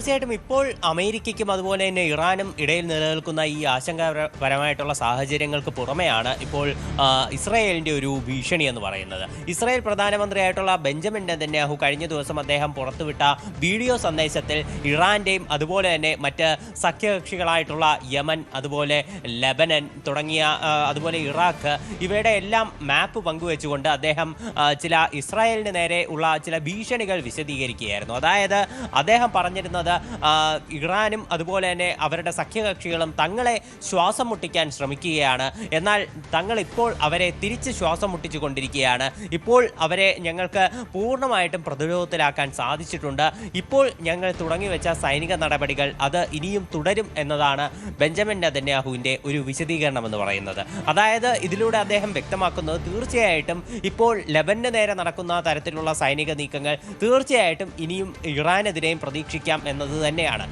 തീർച്ചയായിട്ടും ഇപ്പോൾ അമേരിക്കയ്ക്കും അതുപോലെ തന്നെ ഇറാനും ഇടയിൽ നിലനിൽക്കുന്ന ഈ ആശങ്കാപരമായിട്ടുള്ള സാഹചര്യങ്ങൾക്ക് പുറമെയാണ് ഇപ്പോൾ ഇസ്രായേലിൻ്റെ ഒരു ഭീഷണി എന്ന് പറയുന്നത്. ഇസ്രായേൽ പ്രധാനമന്ത്രിയായിട്ടുള്ള ബെഞ്ചമിൻ നെതന്യാഹു കഴിഞ്ഞ ദിവസം അദ്ദേഹം പുറത്തുവിട്ട വീഡിയോ സന്ദേശത്തിൽ ഇറാൻ്റെയും അതുപോലെ തന്നെ മറ്റ് സഖ്യകക്ഷികളായിട്ടുള്ള യമൻ, അതുപോലെ ലെബനൻ തുടങ്ങിയ അതുപോലെ ഇറാഖ് ഇവയുടെ എല്ലാം മാപ്പ് പങ്കുവെച്ചുകൊണ്ട് അദ്ദേഹം ചില ഇസ്രായേലിന് നേരെ ഉള്ള ചില ഭീഷണികൾ വിശദീകരിക്കുകയായിരുന്നു. അതായത് അദ്ദേഹം പറഞ്ഞിരുന്നത് ഇറാനും അതുപോലെ തന്നെ അവരുടെ സഖ്യകക്ഷികളും തങ്ങളെ ശ്വാസം മുട്ടിക്കാൻ ശ്രമിക്കുകയാണ്. എന്നാൽ തങ്ങൾ ഇപ്പോൾ അവരെ തിരിച്ച് ശ്വാസം മുട്ടിച്ചുകൊണ്ടിരിക്കുകയാണ്. ഇപ്പോൾ അവരെ ഞങ്ങൾക്ക് പൂർണ്ണമായിട്ടും പ്രതിരോധത്തിലാക്കാൻ സാധിച്ചിട്ടുണ്ട്. ഇപ്പോൾ ഞങ്ങൾ തുടങ്ങിവെച്ച സൈനിക നടപടികൾ അത് ഇനിയും തുടരും എന്നതാണ് ബെഞ്ചമിൻ നെതന്യാഹുവിൻ്റെ ഒരു വിശദീകരണം എന്ന് പറയുന്നത്. അതായത് ഇതിലൂടെ അദ്ദേഹം വ്യക്തമാക്കുന്നത് തീർച്ചയായിട്ടും ഇപ്പോൾ ലെബനന് നേരെ നടക്കുന്ന തരത്തിലുള്ള സൈനിക നീക്കങ്ങൾ തീർച്ചയായിട്ടും ഇനിയും ഇറാനെതിരെയും പ്രതീക്ഷിക്കാം എന്നത് തന്നെയാണ്.